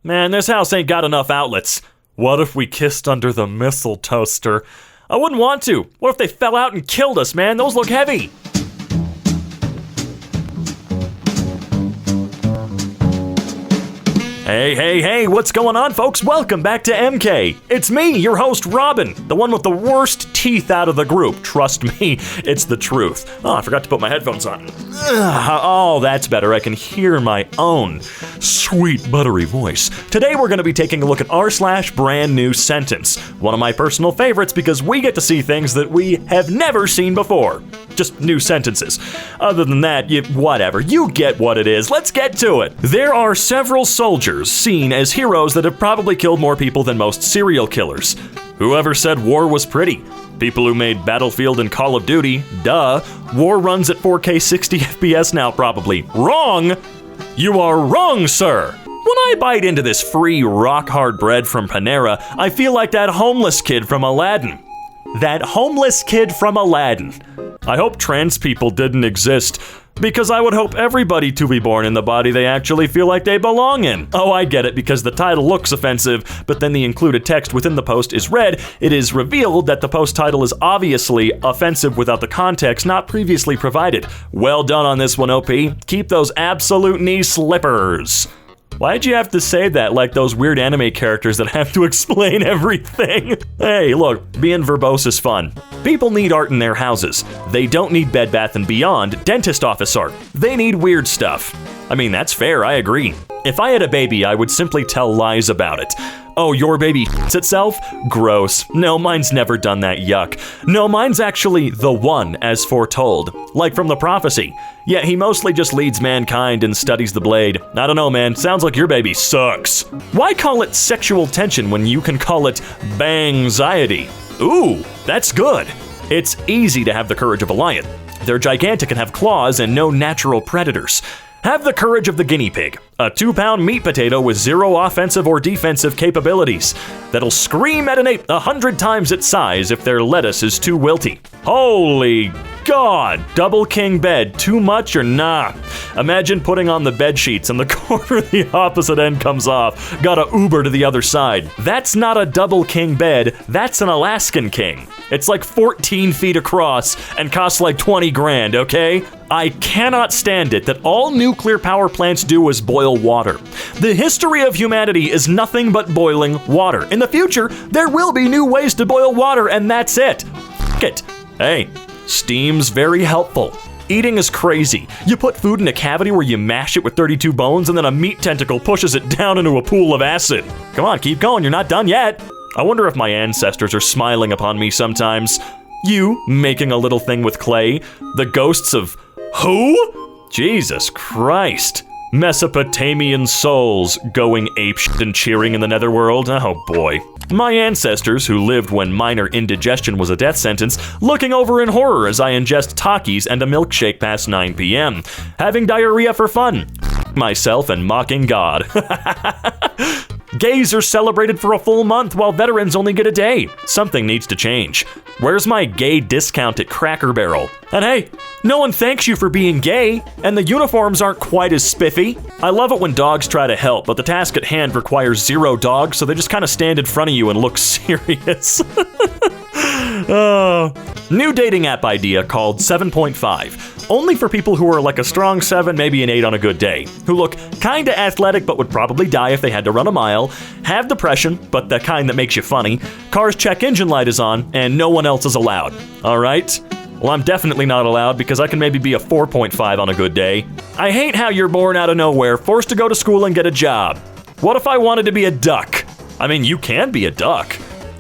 Man, this house ain't got enough outlets. What if we kissed under the missile toaster? I wouldn't want to. What if they fell out and killed us, man? Those look heavy. Hey, what's going on, folks? Welcome back to EmKay. It's me, your host, Robin, the one with the worst teeth out of the group. Trust me, it's the truth. Oh, I forgot to put my headphones on. Oh, that's better. I can hear my own sweet, buttery voice. Today, we're going to be taking a look at r/Brandnewsentence, one of my personal favorites because we get to see things that we have never seen before. Just new sentences. Other than that, whatever. You get what it is. Let's get to it. There are several soldiers seen as heroes that have probably killed more people than most serial killers. Whoever said war was pretty? People who made Battlefield and Call of Duty, duh. War runs at 4K 60 FPS now, probably. Wrong! You are wrong, sir! When I bite into this free rock-hard bread from Panera, I feel like that homeless kid from Aladdin. That homeless kid from Aladdin. I hope trans people didn't exist, because I would hope everybody to be born in the body they actually feel like they belong in. Oh, I get it, because the title looks offensive, but then the included text within the post is read. It is revealed that the post title is obviously offensive without the context not previously provided. Well done on this one, OP. Keep those absolute knee slippers. Why'd you have to say that like those weird anime characters that have to explain everything? Hey, look, being verbose is fun. People need art in their houses. They don't need Bed Bath & Beyond dentist office art. They need weird stuff. I mean, that's fair, I agree. If I had a baby, I would simply tell lies about it. Oh, your baby shits itself? Gross. No, mine's never done that, yuck. No, mine's actually the one as foretold. Like from the prophecy. Yeah, he mostly just leads mankind and studies the blade. I don't know, man. Sounds like your baby sucks. Why call it sexual tension when you can call it bangxiety? Ooh, that's good. It's easy to have the courage of a lion. They're gigantic and have claws and no natural predators. Have the courage of the guinea pig, a 2-pound meat potato with zero offensive or defensive capabilities that'll scream at an ape 100 times its size if their lettuce is too wilty. Holy God, double king bed, too much or nah? Imagine putting on the bed sheets and the corner of the opposite end comes off. Gotta Uber to the other side. That's not a double king bed, that's an Alaskan king. It's like 14 feet across and costs like 20 grand, okay? I cannot stand it that all nuclear power plants do is boil water. The history of humanity is nothing but boiling water. In the future, there will be new ways to boil water, and that's it. F it. Hey, steam's very helpful. Eating is crazy. You put food in a cavity where you mash it with 32 bones, and then a meat tentacle pushes it down into a pool of acid. Come on, keep going, you're not done yet. I wonder if my ancestors are smiling upon me sometimes. You making a little thing with clay. The ghosts of who? Jesus Christ. Mesopotamian souls going apeshit and cheering in the netherworld. Oh boy. My ancestors, who lived when minor indigestion was a death sentence, looking over in horror as I ingest Takis and a milkshake past 9 p.m. Having diarrhea for fun. Myself and mocking God. Gays are celebrated for a full month while veterans only get a day. Something needs to change. Where's my gay discount at Cracker Barrel? And hey, no one thanks you for being gay, and the uniforms aren't quite as spiffy. I love it when dogs try to help, but the task at hand requires 0 dogs, so they just kind of stand in front of you and look serious. New dating app idea called 7.5. Only for people who are like a strong 7, maybe an 8 on a good day. Who look kinda athletic but would probably die if they had to run a mile. Have depression, but the kind that makes you funny. Car's check engine light is on, and no one else is allowed. Alright? Well, I'm definitely not allowed because I can maybe be a 4.5 on a good day. I hate how you're born out of nowhere, forced to go to school and get a job. What if I wanted to be a duck? I mean, you can be a duck.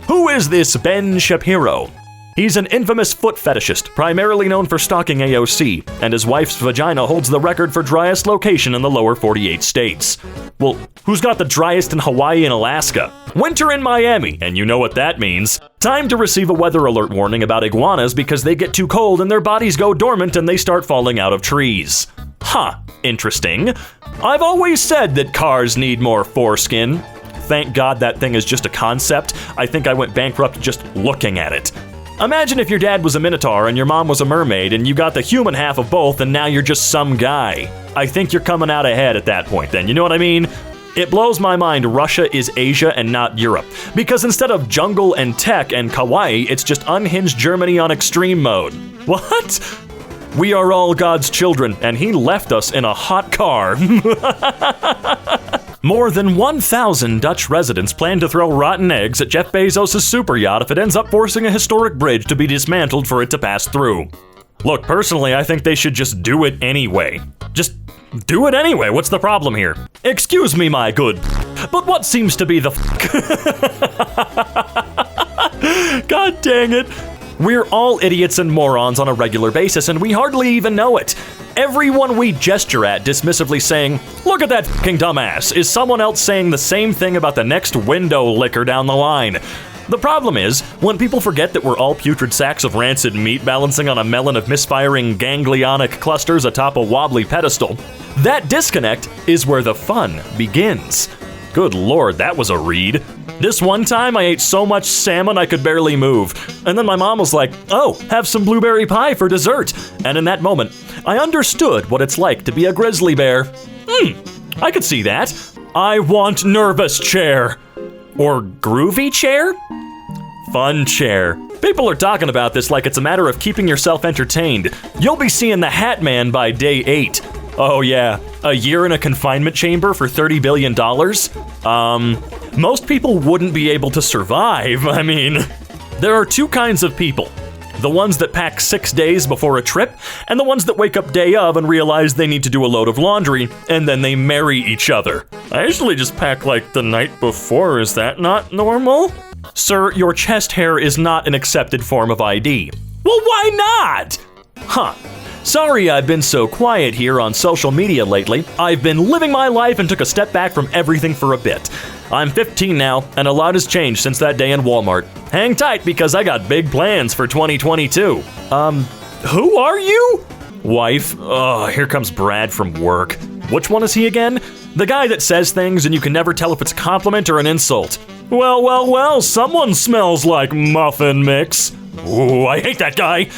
Who is this Ben Shapiro? He's an infamous foot fetishist, primarily known for stalking AOC, and his wife's vagina holds the record for driest location in the lower 48 states. Well, who's got the driest in Hawaii and Alaska? Winter in Miami, and you know what that means. Time to receive a weather alert warning about iguanas because they get too cold and their bodies go dormant and they start falling out of trees. Huh, interesting. I've always said that cars need more foreskin. Thank God that thing is just a concept. I think I went bankrupt just looking at it. Imagine if your dad was a minotaur and your mom was a mermaid and you got the human half of both and now you're just some guy. I think you're coming out ahead at that point then, you know what I mean? It blows my mind Russia is Asia and not Europe, because instead of jungle and tech and kawaii, it's just unhinged Germany on extreme mode. What? We are all God's children, and he left us in a hot car. More than 1,000 Dutch residents plan to throw rotten eggs at Jeff Bezos' super yacht if it ends up forcing a historic bridge to be dismantled for it to pass through. Look, personally, I think they should just do it anyway. Just do it anyway, what's the problem here? Excuse me, my good, but what seems to be the God dang it. We're all idiots and morons on a regular basis, and we hardly even know it. Everyone we gesture at dismissively saying, "Look at that fucking dumbass," is someone else saying the same thing about the next window licker down the line. The problem is, when people forget that we're all putrid sacks of rancid meat balancing on a melon of misfiring ganglionic clusters atop a wobbly pedestal, that disconnect is where the fun begins. Good lord, that was a read. This one time I ate so much salmon I could barely move. And then my mom was like, "Oh, have some blueberry pie for dessert." And in that moment, I understood what it's like to be a grizzly bear. I could see that. I want nervous chair. Or groovy chair? Fun chair. People are talking about this like it's a matter of keeping yourself entertained. You'll be seeing the Hat Man by day 8. Oh yeah, a year in a confinement chamber for $30 billion? Most people wouldn't be able to survive. I mean, there are two kinds of people. The ones that pack 6 days before a trip, and the ones that wake up day of and realize they need to do a load of laundry, and then they marry each other. I usually just pack like the night before, is that not normal? Sir, your chest hair is not an accepted form of ID. Well, why not? Huh. Sorry I've been so quiet here on social media lately. I've been living my life and took a step back from everything for a bit. I'm 15 now, and a lot has changed since that day in Walmart. Hang tight because I got big plans for 2022. Who are you? Wife. Oh, here comes Brad from work. Which one is he again? The guy that says things and you can never tell if it's a compliment or an insult. Well, someone smells like muffin mix. Ooh, I hate that guy.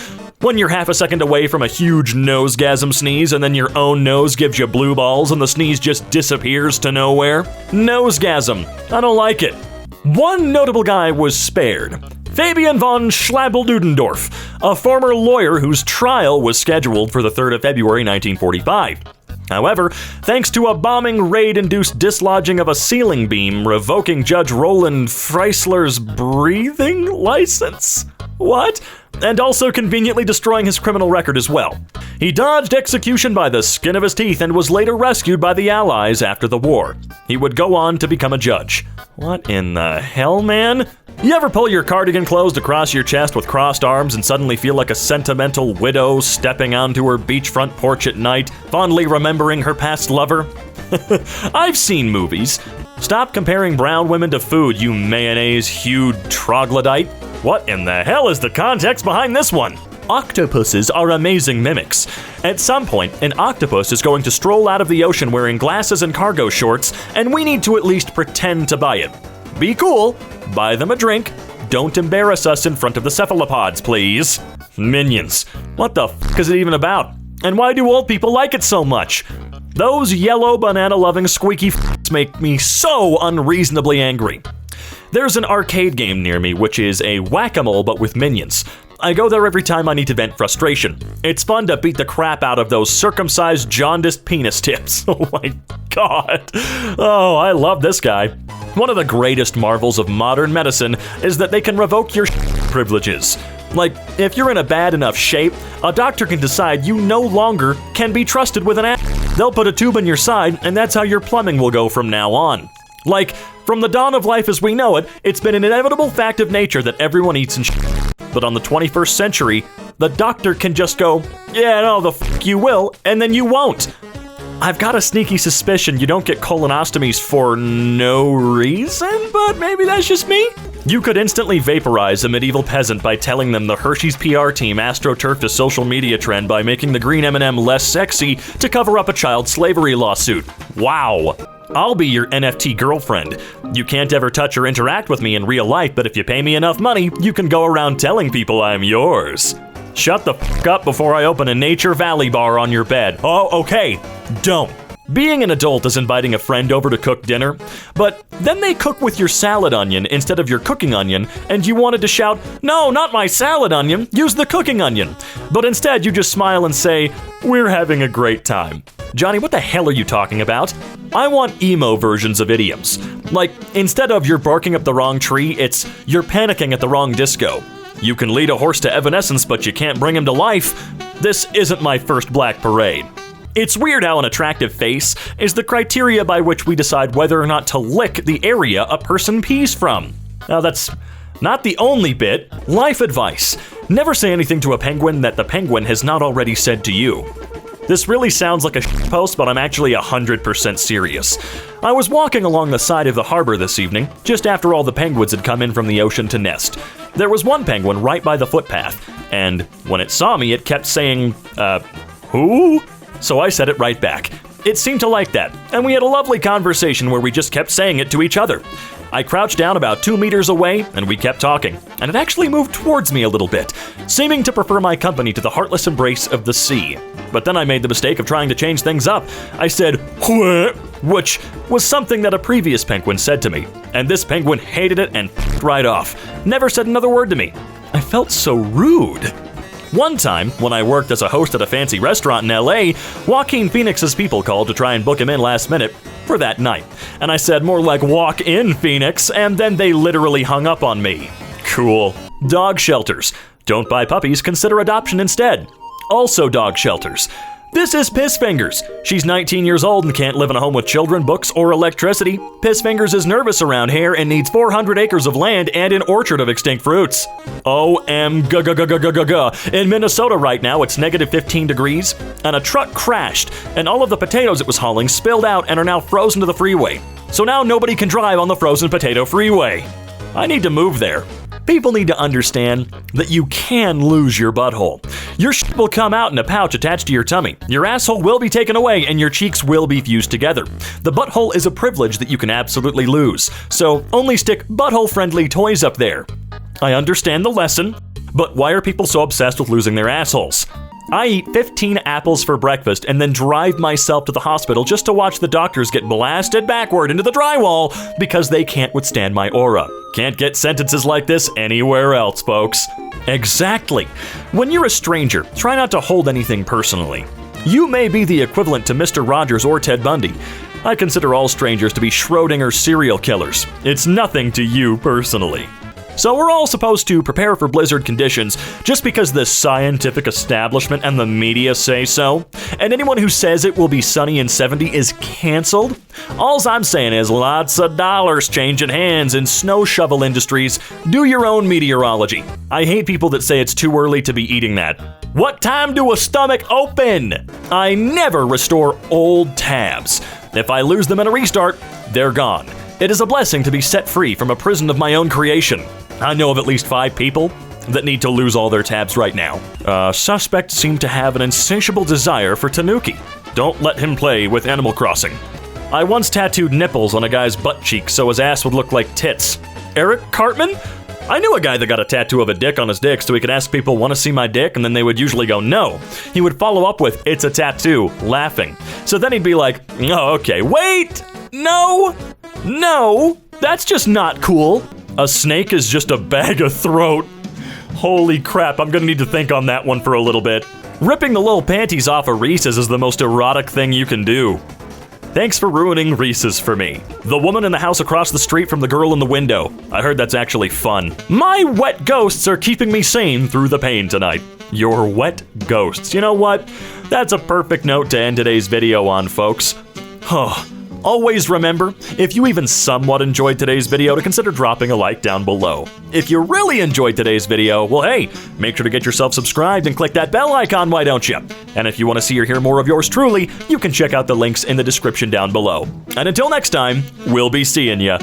When you're half a second away from a huge nosegasm sneeze and then your own nose gives you blue balls and the sneeze just disappears to nowhere. Nosegasm. I don't like it. One notable guy was spared. Fabian von Schlabel-Dudendorf, a former lawyer whose trial was scheduled for the 3rd of February 1945. However, thanks to a bombing raid-induced dislodging of a ceiling beam revoking Judge Roland Freisler's breathing license? What? And also conveniently destroying his criminal record as well. He dodged execution by the skin of his teeth and was later rescued by the Allies after the war. He would go on to become a judge. What in the hell, man? You ever pull your cardigan closed across your chest with crossed arms and suddenly feel like a sentimental widow stepping onto her beachfront porch at night, fondly remembering her past lover? I've seen movies. Stop comparing brown women to food, you mayonnaise-hued troglodyte. What in the hell is the context behind this one? Octopuses are amazing mimics. At some point, an octopus is going to stroll out of the ocean wearing glasses and cargo shorts, and we need to at least pretend to buy it. Be cool, buy them a drink, don't embarrass us in front of the cephalopods, please. Minions. What the f*** is it even about? And why do old people like it so much? Those yellow banana-loving squeaky f***s make me so unreasonably angry. There's an arcade game near me which is a whack-a-mole but with minions. I go there every time I need to vent frustration. It's fun to beat the crap out of those circumcised jaundiced penis tips. Oh my god. Oh, I love this guy. One of the greatest marvels of modern medicine is that they can revoke your privileges. Like, if you're in a bad enough shape, a doctor can decide you no longer can be trusted with an ass. They'll put a tube in your side, and that's how your plumbing will go from now on. Like, from the dawn of life as we know it, it's been an inevitable fact of nature that everyone eats and But on the 21st century, the doctor can just go, "Yeah, no, the f*** you will," and then you won't. I've got a sneaky suspicion you don't get colonostomies for no reason, but maybe that's just me. You could instantly vaporize a medieval peasant by telling them the Hershey's PR team astroturfed a social media trend by making the green M&M less sexy to cover up a child slavery lawsuit. Wow. I'll be your NFT girlfriend. You can't ever touch or interact with me in real life, but if you pay me enough money, you can go around telling people I'm yours. Shut the f*** up before I open a Nature Valley bar on your bed. Oh, okay. Don't. Being an adult is inviting a friend over to cook dinner, but then they cook with your salad onion instead of your cooking onion, and you wanted to shout, "No, not my salad onion, use the cooking onion." But instead you just smile and say, "We're having a great time." Johnny, what the hell are you talking about? I want emo versions of idioms. Like, instead of "you're barking up the wrong tree," it's "you're panicking at the wrong disco." You can lead a horse to evanescence, but you can't bring him to life. This isn't my first black parade. It's weird how an attractive face is the criteria by which we decide whether or not to lick the area a person pees from. Now that's not the only bit. Life advice. Never say anything to a penguin that the penguin has not already said to you. This really sounds like a post, but I'm actually 100% serious. I was walking along the side of the harbor this evening, just after all the penguins had come in from the ocean to nest. There was one penguin right by the footpath, and when it saw me, it kept saying, who? So I said it right back. It seemed to like that, and we had a lovely conversation where we just kept saying it to each other. I crouched down about 2 meters away, and we kept talking, and it actually moved towards me a little bit, seeming to prefer my company to the heartless embrace of the sea. But then I made the mistake of trying to change things up. I said, "What?" which was something that a previous penguin said to me, and this penguin hated it and right off. Never said another word to me. I felt so rude. One time, when I worked as a host at a fancy restaurant in LA, Joaquin Phoenix's people called to try and book him in last minute for that night. And I said more like "walk in, Phoenix," and then they literally hung up on me. Cool. Dog shelters. Don't buy puppies, consider adoption instead. Also dog shelters. This is Pissfingers. She's 19 years old and can't live in a home with children, books, or electricity. Pissfingers is nervous around here and needs 400 acres of land and an orchard of extinct fruits. OMG. In Minnesota right now, it's negative 15 degrees, and a truck crashed, and all of the potatoes it was hauling spilled out and are now frozen to the freeway. So now nobody can drive on the frozen potato freeway. I need to move there. People need to understand that you can lose your butthole. Your shit will come out in a pouch attached to your tummy. Your asshole will be taken away and your cheeks will be fused together. The butthole is a privilege that you can absolutely lose. So only stick butthole-friendly toys up there. I understand the lesson, but why are people so obsessed with losing their assholes? I eat 15 apples for breakfast and then drive myself to the hospital just to watch the doctors get blasted backward into the drywall because they can't withstand my aura. Can't get sentences like this anywhere else, folks. Exactly. When you're a stranger, try not to hold anything personally. You may be the equivalent to Mr. Rogers or Ted Bundy. I consider all strangers to be Schrödinger serial killers. It's nothing to you personally. So we're all supposed to prepare for blizzard conditions just because the scientific establishment and the media say so? And anyone who says it will be sunny and 70 is canceled? Alls I'm saying is lots of dollars changing hands in snow shovel industries. Do your own meteorology. I hate people that say it's too early to be eating that. What time do a stomach open? I never restore old tabs. If I lose them in a restart, they're gone. It is a blessing to be set free from a prison of my own creation. I know of at least 5 people that need to lose all their tabs right now. Suspects seem to have an insatiable desire for tanuki. Don't let him play with Animal Crossing. I once tattooed nipples on a guy's butt cheek so his ass would look like tits. Eric Cartman? I knew a guy that got a tattoo of a dick on his dick so he could ask people, "Want to see my dick?" and then they would usually go, "No." He would follow up with, "It's a tattoo," laughing. So then he'd be like, "Oh, okay, wait, no, that's just not cool. A snake is just a bag of throat." Holy crap, I'm gonna need to think on that one for a little bit. Ripping the little panties off of Reese's is the most erotic thing you can do. Thanks for ruining Reese's for me. The woman in the house across the street from the girl in the window. I heard that's actually fun. My wet ghosts are keeping me sane through the pain tonight. Your wet ghosts. You know what? That's a perfect note to end today's video on, folks. Always remember, if you even somewhat enjoyed today's video, to consider dropping a like down below. If you really enjoyed today's video, well hey, make sure to get yourself subscribed and click that bell icon, why don't you? And if you want to see or hear more of yours truly, you can check out the links in the description down below. And until next time, we'll be seeing ya.